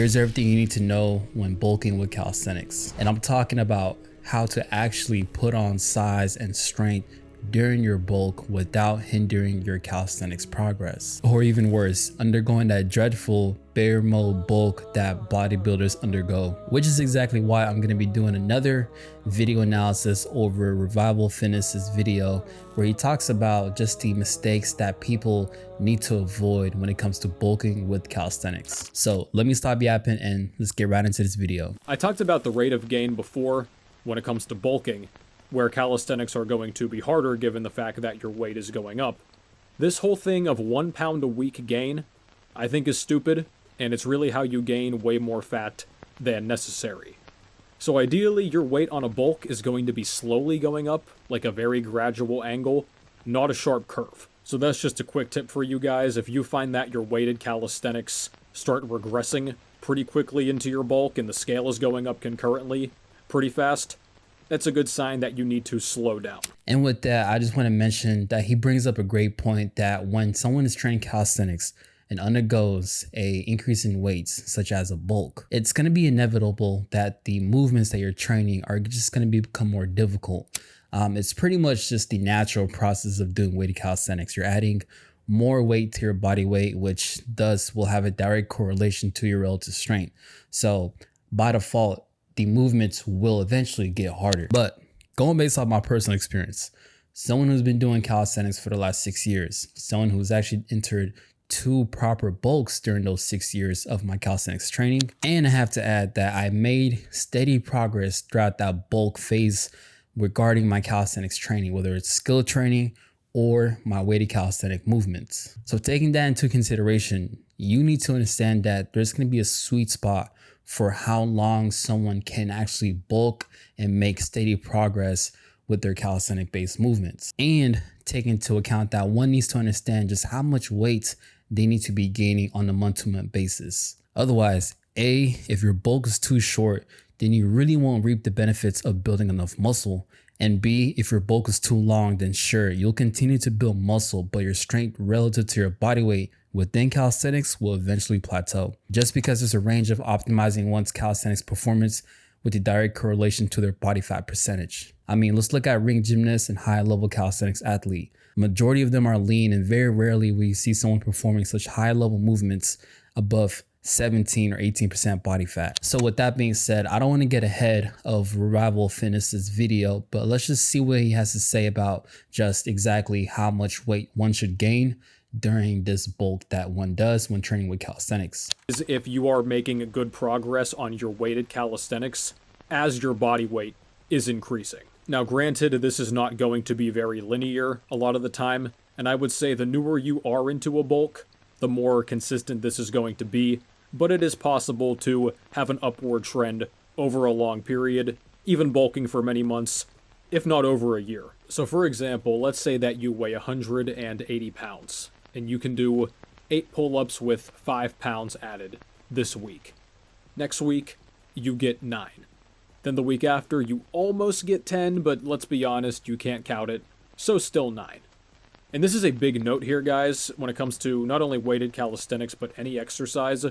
Here's everything you need to know when bulking with calisthenics. And I'm talking about how to actually put on size and strength during your bulk without hindering your calisthenics progress. Or even worse, undergoing that dreadful bear mode bulk that bodybuilders undergo, which is exactly why I'm going to be doing another video analysis over Revival Fitness's video where he talks about just the mistakes that people need to avoid when it comes to bulking with calisthenics. So let me stop yapping and let's get right into this video. I talked about the rate of gain before when it comes to bulking, where calisthenics are going to be harder given the fact that your weight is going up. This whole thing of 1 pound a week gain, I think is stupid, and it's really how you gain way more fat than necessary. So ideally, your weight on a bulk is going to be slowly going up, like a very gradual angle, not a sharp curve. So that's just a quick tip for you guys. If you find that your weighted calisthenics start regressing pretty quickly into your bulk and the scale is going up concurrently pretty fast, that's a good sign that you need to slow down. And with that, I just want to mention that he brings up a great point that when someone is training calisthenics and undergoes a increase in weights, such as a bulk, it's going to be inevitable that the movements that you're training are just going to become more difficult. It's pretty much just the natural process of doing weighted calisthenics. You're adding more weight to your body weight, which thus will have a direct correlation to your relative strength. So by default, the movements will eventually get harder. But going based off my personal experience, someone who's been doing calisthenics for the last 6 years, someone who's actually entered 2 proper bulks during those 6 years of my calisthenics training. And I have to add that I made steady progress throughout that bulk phase regarding my calisthenics training, whether it's skill training or my weighted calisthenic movements. So taking that into consideration, you need to understand that there's going to be a sweet spot for how long someone can actually bulk and make steady progress with their calisthenic based movements. And take into account that one needs to understand just how much weight they need to be gaining on a month-to-month basis. Otherwise, A, if your bulk is too short, then you really won't reap the benefits of building enough muscle. And B, if your bulk is too long, then sure, you'll continue to build muscle, but your strength relative to your body weight within calisthenics will eventually plateau. Just because there's a range of optimizing one's calisthenics performance with a direct correlation to their body fat percentage. I mean, let's look at ring gymnasts and high level calisthenics athlete. Majority of them are lean, and very rarely will you see someone performing such high level movements above 17 or 18% body fat. So with that being said, I don't want to get ahead of Revival Fitness's video, but let's just see what he has to say about just exactly how much weight one should gain during this bulk that one does when training with calisthenics. If you are making good progress on your weighted calisthenics as your body weight is increasing. Now granted, this is not going to be very linear a lot of the time, and I would say the newer you are into a bulk, the more consistent this is going to be, but it is possible to have an upward trend over a long period, even bulking for many months, if not over a year. So for example, let's say that you weigh 180 pounds, and you can do 8 pull-ups with 5 pounds added this week. Next week, you get 9. Then the week after, you almost get 10, but let's be honest, you can't count it, so still 9. And this is a big note here, guys, when it comes to not only weighted calisthenics, but any exercise.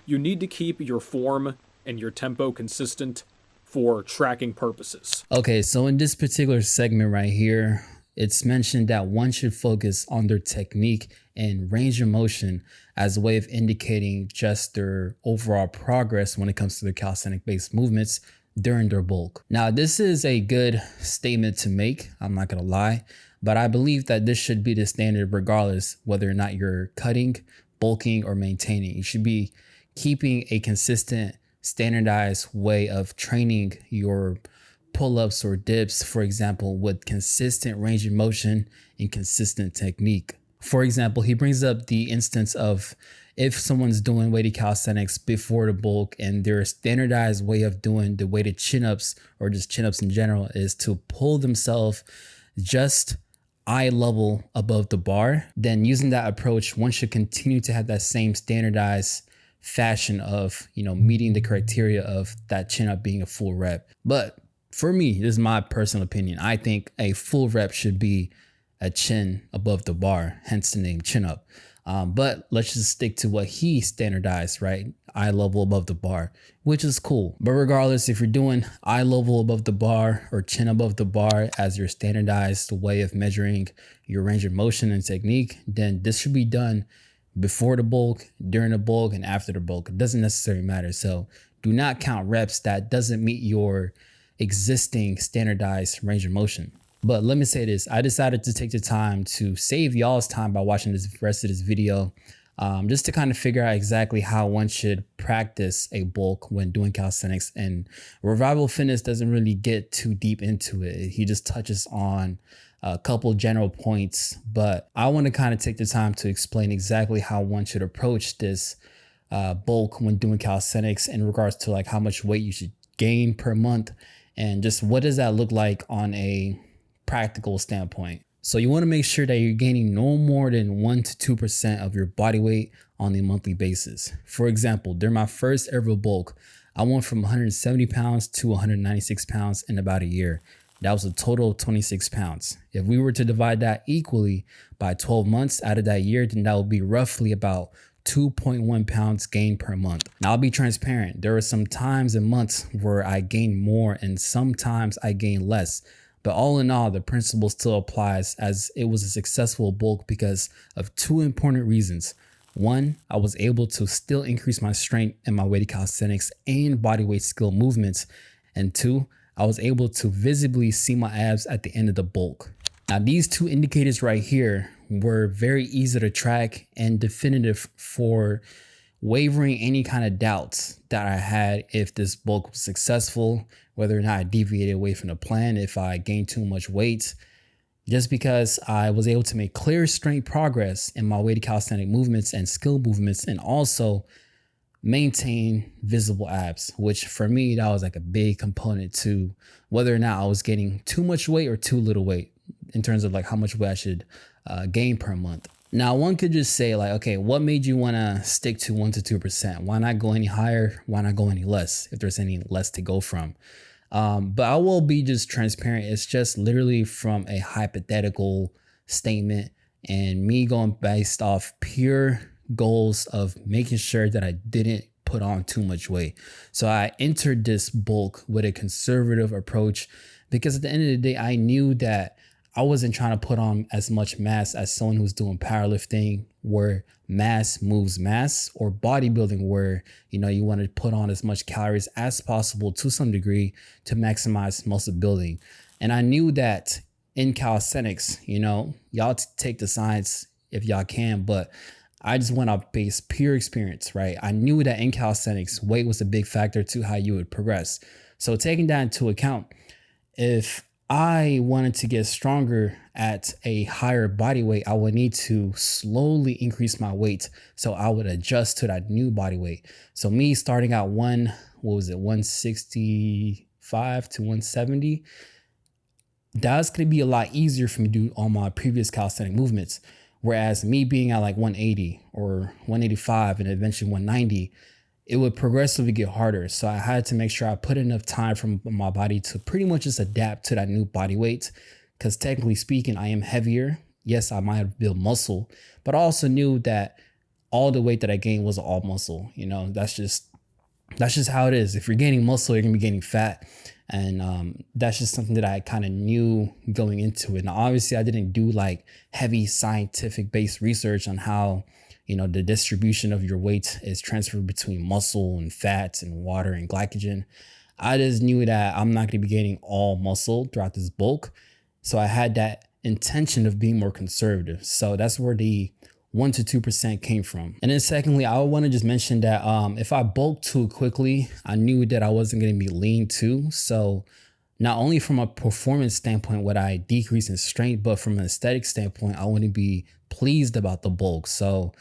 You need to keep your form and your tempo consistent for tracking purposes. Okay, so in this particular segment right here, it's mentioned that one should focus on their technique and range of motion as a way of indicating just their overall progress when it comes to their calisthenic based movements during their bulk. Now, this is a good statement to make, I'm not gonna lie, but I believe that this should be the standard regardless whether or not you're cutting, bulking, or maintaining. You should be keeping a consistent, standardized way of training your pull-ups or dips, for example, with consistent range of motion and consistent technique. For example, he brings up the instance of if someone's doing weighted calisthenics before the bulk and their standardized way of doing the weighted chin-ups or just chin-ups in general is to pull themselves just eye level above the bar, then using that approach, one should continue to have that same standardized fashion of, meeting the criteria of that chin-up being a full rep. But for me, this is my personal opinion, I think a full rep should be a chin above the bar, hence the name chin up. But let's just stick to what he standardized, right? Eye level above the bar, which is cool. But regardless, if you're doing eye level above the bar or chin above the bar as your standardized way of measuring your range of motion and technique, then this should be done before the bulk, during the bulk, and after the bulk. It doesn't necessarily matter. So do not count reps that doesn't meet your existing standardized range of motion. But let me say this, I decided to take the time to save y'all's time by watching this rest of this video, just to kind of figure out exactly how one should practice a bulk when doing calisthenics. And Revival Fitness doesn't really get too deep into it. He just touches on a couple general points, but I want to kind of take the time to explain exactly how one should approach this bulk when doing calisthenics in regards to like how much weight you should gain per month and just what does that look like on a practical standpoint. So you want to make sure that you're gaining no more than 1 to 2% of your body weight on a monthly basis. For example, during my first ever bulk, I went from 170 pounds to 196 pounds in about a year. That was a total of 26 pounds. If we were to divide that equally by 12 months out of that year, then that would be roughly about 2.1 pounds gained per month. Now I'll be transparent. There were some times and months where I gained more and sometimes I gained less. But all in all, the principle still applies as it was a successful bulk because of two important reasons. One, I was able to still increase my strength in my weighted calisthenics and bodyweight skill movements. And two, I was able to visibly see my abs at the end of the bulk. Now, these two indicators right here were very easy to track and definitive for wavering any kind of doubts that I had if this bulk was successful, whether or not I deviated away from the plan, if I gained too much weight, just because I was able to make clear strength progress in my weighted calisthenic movements and skill movements and also maintain visible abs, which for me, that was like a big component to whether or not I was getting too much weight or too little weight in terms of like how much weight I should gain per month. Now, one could just say like, okay, what made you want to stick to 1 to 2%? Why not go any higher? Why not go any less if there's any less to go from? But I will be just transparent. It's just literally from a hypothetical statement and me going based off pure goals of making sure that I didn't put on too much weight. So I entered this bulk with a conservative approach because at the end of the day, I knew that I wasn't trying to put on as much mass as someone who's doing powerlifting where mass moves mass, or bodybuilding where, you know, you want to put on as much calories as possible to some degree to maximize muscle building. And I knew that in calisthenics, you know, y'all take the science if y'all can, but I just went off base pure experience, right? I knew that in calisthenics, weight was a big factor to how you would progress. So taking that into account, if I wanted to get stronger at a higher body weight, I would need to slowly increase my weight. So I would adjust to that new body weight. So me starting out 165 to 170, that's going to be a lot easier for me to do on my previous calisthenic movements. Whereas me being at like 180 or 185 and eventually 190, it would progressively get harder. So I had to make sure I put enough time from my body to pretty much just adapt to that new body weight. Because technically speaking, I am heavier. Yes, I might have built muscle, but I also knew that all the weight that I gained was all muscle. You know, that's just how it is. If you're gaining muscle, you're gonna be gaining fat. And that's just something that I kind of knew going into it. Now, obviously, I didn't do like heavy scientific based research on how, you know, the distribution of your weight is transferred between muscle and fats and water and glycogen. I just knew that I'm not going to be gaining all muscle throughout this bulk. So I had that intention of being more conservative. So that's where the 1 to 2% came from. And then secondly, I want to just mention that if I bulked too quickly, I knew that I wasn't going to be lean too. So not only from a performance standpoint would I decrease in strength, but from an aesthetic standpoint, I wouldn't be pleased about the bulk. So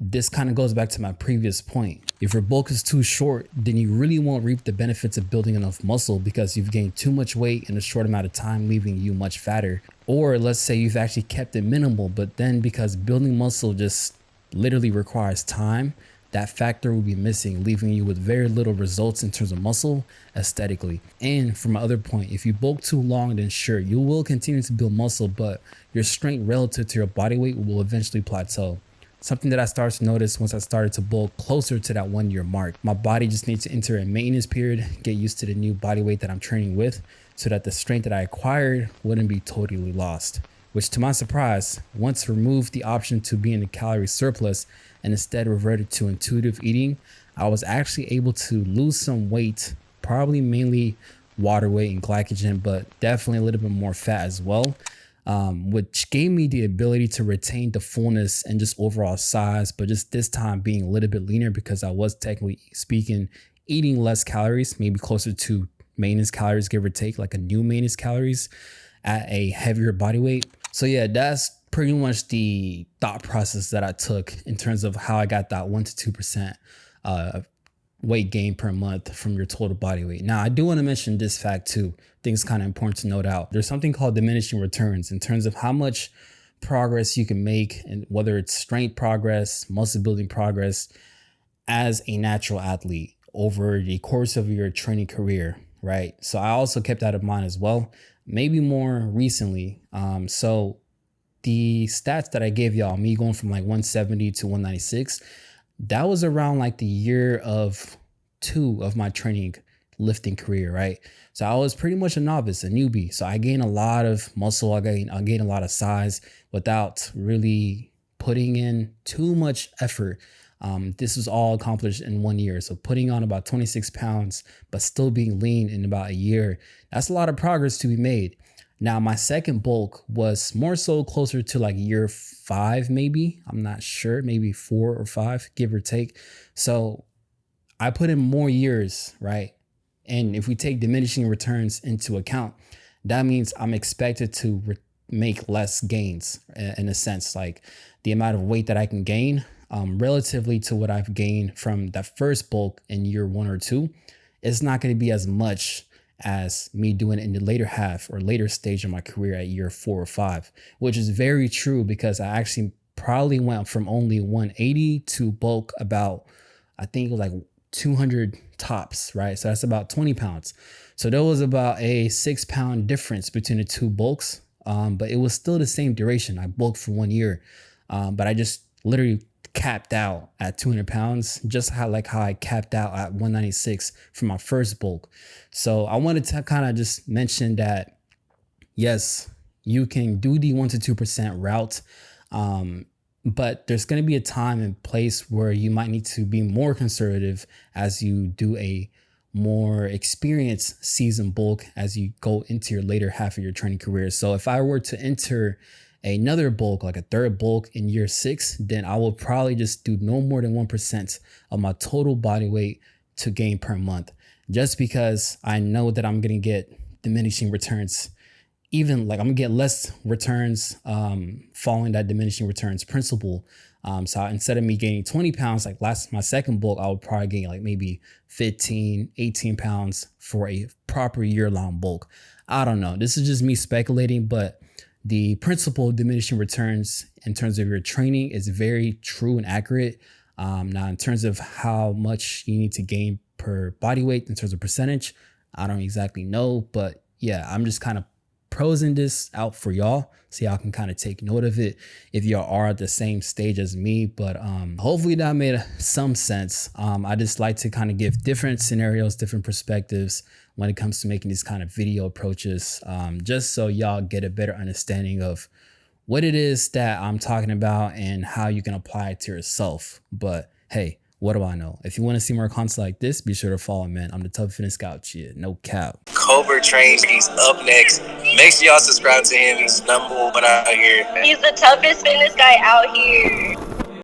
this kind of goes back to my previous point. If your bulk is too short, then you really won't reap the benefits of building enough muscle because you've gained too much weight in a short amount of time, leaving you much fatter. Or let's say you've actually kept it minimal, but then because building muscle just literally requires time, that factor will be missing, leaving you with very little results in terms of muscle aesthetically. And from my other point, if you bulk too long, then sure, you will continue to build muscle, but your strength relative to your body weight will eventually plateau. Something that I started to notice once I started to bulk closer to that 1 year mark. My body just needs to enter a maintenance period, get used to the new body weight that I'm training with, so that the strength that I acquired wouldn't be totally lost. Which, to my surprise, once removed the option to be in a calorie surplus and instead reverted to intuitive eating, I was actually able to lose some weight, probably mainly water weight and glycogen, but definitely a little bit more fat as well. Which gave me the ability to retain the fullness and just overall size, but just this time being a little bit leaner because I was technically speaking eating less calories, maybe closer to maintenance calories, give or take, like a new maintenance calories at a heavier body weight. So yeah, that's pretty much the thought process that I took in terms of how I got that 1 to 2% weight gain per month from your total body weight. Now, I do want to mention this fact too. I think it's kind of important to note out. There's something called diminishing returns in terms of how much progress you can make, and whether it's strength progress, muscle building progress as a natural athlete over the course of your training career, right? So I also kept that in mind as well, maybe more recently. So the stats that I gave y'all, me going from like 170 to 196, that was around like the year of 2 of my training lifting career, right? So I was pretty much a novice, a newbie. So I gained a lot of muscle, I gained a lot of size without really putting in too much effort. This was all accomplished in 1 year. So putting on about 26 pounds, but still being lean in about a year, that's a lot of progress to be made. Now, my second bulk was more so closer to like year 5, maybe. I'm not sure, maybe 4 or 5, give or take. So I put in more years, right? And if we take diminishing returns into account, that means I'm expected to make less gains in a sense, like the amount of weight that I can gain relatively to what I've gained from that first bulk in year 1 or 2. It's not going to be as much as me doing it in the later half or later stage of my career at year 4 or 5, which is very true because I actually probably went from only 180 to bulk about, I think it was like 200 tops, right? So that's about 20 pounds. So there was about a 6-pound difference between the two bulks, but it was still the same duration. I bulked for 1 year, but I just literally capped out at 200 pounds, just how I capped out at 196 for my first bulk. So I wanted to kind of just mention that, yes, you can do the 1 to 2% route, but there's going to be a time and place where you might need to be more conservative as you do a more experienced season bulk as you go into your later half of your training career. So if I were to enter another bulk, like a third bulk in year 6, then I will probably just do no more than 1% of my total body weight to gain per month, just because I know that I'm going to get diminishing returns. Even like I'm gonna get less returns following that diminishing returns principle. So instead of me gaining 20 pounds, like my second bulk, I would probably gain like maybe 15, 18 pounds for a proper year-long bulk. I don't know. This is just me speculating, but the principle of diminishing returns in terms of your training is very true and accurate. Now, in terms of how much you need to gain per body weight in terms of percentage, I don't exactly know, but yeah, I'm just kind of prosing this out for y'all so y'all can kind of take note of it if y'all are at the same stage as me. But hopefully that made some sense. I just like to kind of give different scenarios, different perspectives when it comes to making these kind of video approaches, just so y'all get a better understanding of what it is that I'm talking about and how you can apply it to yourself. But hey, what do I know? If you want to see more content like this, be sure to follow, man. I'm the Tough Fitness Scout, shit, no cap. Cobra trains. He's up next. Make sure y'all subscribe to him. He's number one out here. He's the toughest fitness guy out here.